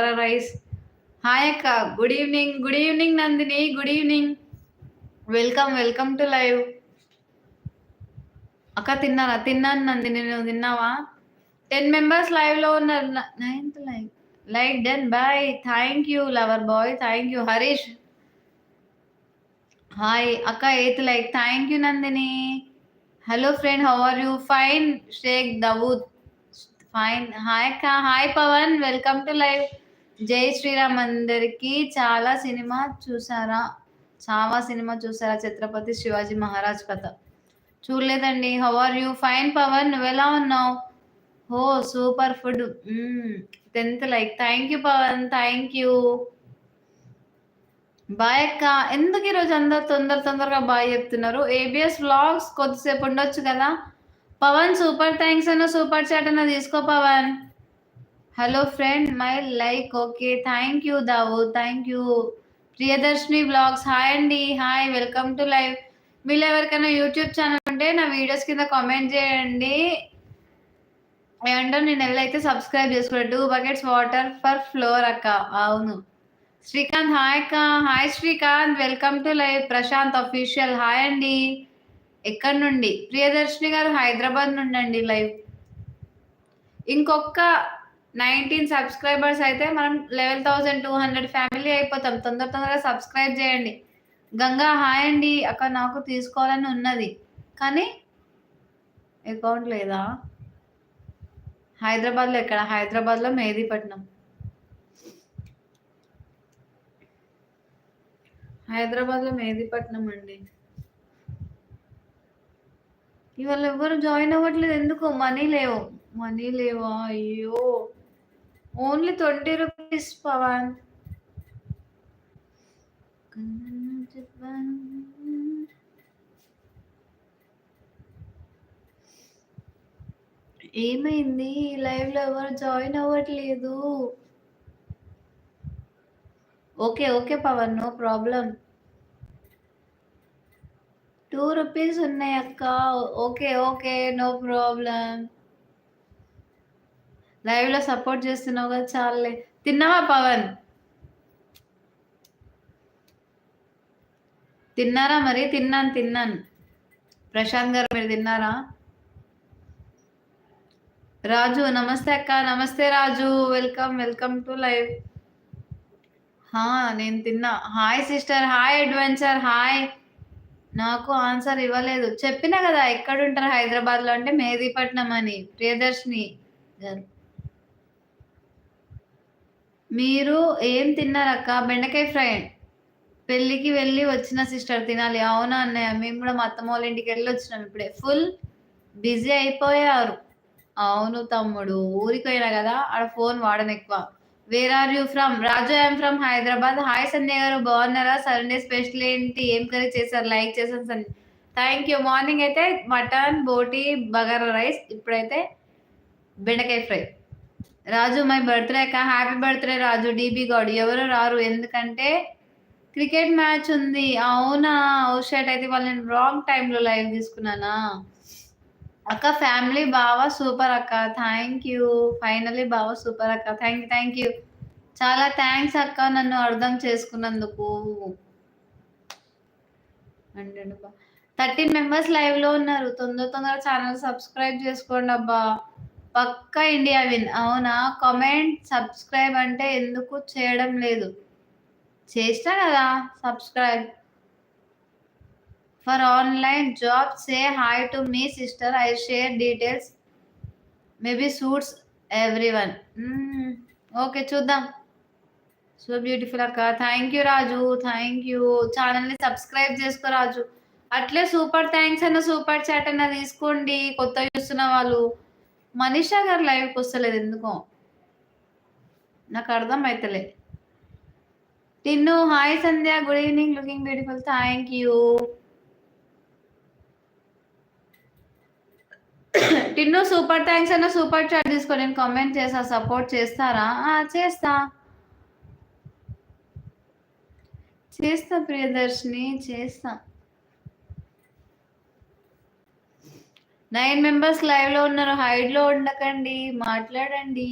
Bagara rice. Hi అక్క, good evening. Good evening Nandini, good evening. Welcome to live. అక్క తిన్నారా? తిన్నాను నందిని, నువ్వు తిన్నావా? 10 మెంబర్స్ లైవ్ లో ఉన్నారు. 9th like done. Bye. Thank you lover boy, thank you. Harish hi అక్క. 8th like, thank you Nandini. Hello friend, how are you? Fine. Sheikh Dawood fine. Hi అక్క. Hi Pavan, welcome to live. జై శ్రీరామ్. అందరికి చాలా సినిమా చూసారా? ఛత్రపతి శివాజీ మహారాజ్ కథ చూడలేదండి. How are you? Fine Pavan, నువ్వు ఎలా ఉన్నావు? Oh super food. 10th like, thank you Pavan, thank you. Bye అక్క. ఎందుకు ఈరోజు అందరు తొందరగా బాయ్ చెప్తున్నారు? ఏబిఎస్ వ్లాగ్స్ కొద్దిసేపు ఉండొచ్చు కదా. పవన్ సూపర్ థ్యాంక్స్ అన్న, సూపర్ చాట్ అన్న తీసుకో Pavan. Hello friend, my like okay, thank you దావు, thank you. Priyadarshini blogs hi అండి. Hi, welcome to live. మీరు ఎవరికైనా యూట్యూబ్ ఛానల్ ఉంటే నా వీడియోస్ కింద కామెంట్ చేయండి. ఏమంటారు, నేను ఎవరైతే సబ్స్క్రైబ్ చేసుకోండి. 2 buckets వాటర్ ఫర్ ఫ్లోర్ అక్క. అవును. శ్రీకాంత్ హాయ్ అక్క. Hi Srikanth, welcome to live. Prashanth official hi అండి. ఎక్కడి నుండి? ప్రియదర్శిని గారు హైదరాబాద్ నుండి అండి లైవ్. ఇంకొక 19 సబ్స్క్రైబర్స్ అయితే మనం 11,200 ఫ్యామిలీ అయిపోతాం. తొందరగా సబ్స్క్రైబ్ చేయండి. గంగా హాయ్ అండి. అక్క నాకు తీసుకోవాలని ఉన్నది కానీ అకౌంట్ లేదా. హైదరాబాద్లో ఎక్కడ? హైదరాబాద్లో మెహదీపట్నం. హైదరాబాద్లో మెహదీపట్నం అండి. ఇవాళ ఎవరు జాయిన్ అవ్వట్లేదు ఎందుకు? మనీ లేవా? అయ్యో, ఓన్లీ 20 రూపీస్ పవన్. ఏమైంది? లైవ్ లో ఎవరు జాయిన్ అవ్వట్లేదు. Okay Pawan, no problem. 2 rupees ఉన్నాయి అక్క. Okay, no problem. లైవ్ లో సపోర్ట్ చేస్తున్నావు కదా, చాలే. తిన్నావా పవన్? తిన్నారా మరి? తిన్నాను. ప్రశాంత్ గారు మీరు తిన్నారా? రాజు నమస్తే అక్క. నమస్తే రాజు, వెల్కమ్ టు లైవ్. నేను తిన్నా. Hi sister, hi adventure, hi. నాకు ఆన్సర్ ఇవ్వలేదు. చెప్పినా కదా ఎక్కడుంటారు హైదరాబాద్ లో అంటే మెహదీపట్నం అని. ప్రియదర్శిని గారు మీరు ఏం తిన్నారక్క? బెండకాయ ఫ్రై. పెళ్ళికి వెళ్ళి వచ్చిన సిస్టర్, తినాలి. అవునా అన్నయ్య, మేము కూడా మా అత్తమ్మ వాళ్ళ ఇంటికి వెళ్ళి వచ్చినాం ఇప్పుడే. ఫుల్ బిజీ అయిపోయారు. అవును తమ్ముడు, ఊరికి పోయినా కదా, ఆడ ఫోన్ వాడను ఎక్కువ. Where are you from? Raju, I'm from Hyderabad. Hi Sandhya గారు, బాగున్నారా? సండే స్పెషల్ ఏంటి? ఏం కర్రీ చేశారు? లైక్ చేశాను సంధ్య. Thank you. మార్నింగ్ అయితే మటన్ బోటి బగారా రైస్, ఇప్పుడైతే బెండకాయ ఫ్రై. రాజు మై బర్త్డే అక్క. Happy birthday Raju. డీబీ గాడ్ ఎవరు రారు ఎందుకంటే క్రికెట్ మ్యాచ్ ఉంది. అవునా? ఓ షర్ట్, అయితే వాళ్ళు నేను రాంగ్ టైంలో లైవ్ తీసుకున్నానా అక్క. ఫ్యామిలీ బావా సూపర్ అక్క. Thank you. ఫైనలీ బావా సూపర్ అక్క. Thank you. చాలా థ్యాంక్స్ అక్క, నన్ను అర్థం చేసుకున్నందుకు. 13 మెంబర్స్ లైవ్ లో ఉన్నారు. తొందరగా ఛానల్ సబ్స్క్రైబ్ చేసుకోండి అబ్బా. పక్కా ఇండియా విన్. అవునా? కామెంట్ సబ్స్క్రైబ్ అంటే ఎందుకు చేయడం లేదు? చేస్తా కదా subscribe. For online job say hi to me sister. I share details maybe suits everyone. Okay, చూద్దాం. సో బ్యూటిఫుల్ అక్క. Thank you Raju, thank you. ఛానల్ని సబ్స్క్రైబ్ చేసుకో రాజు. అట్లే సూపర్ థ్యాంక్స్ అన్న, సూపర్ చాట్ అన్న తీసుకోండి. కొత్త చూస్తున్న వాళ్ళు. మనీషా గారు లైవ్కి వస్తలేదు ఎందుకో, నాకు అర్థం అవుతలే. Tinnu hi Sandhya, good evening, looking beautiful. Thank you. Tinnu super thanks అన్న, సూపర్ చాట్ తీసుకో. నేను కామెంట్ చేస్తా. సపోర్ట్ చేస్తారా? చేస్తా ప్రియదర్శిని, చేస్తా. 9 మెంబర్స్ లైవ్ లో ఉన్నారు. హైడ్ లో ఉండకండి, మాట్లాడండి.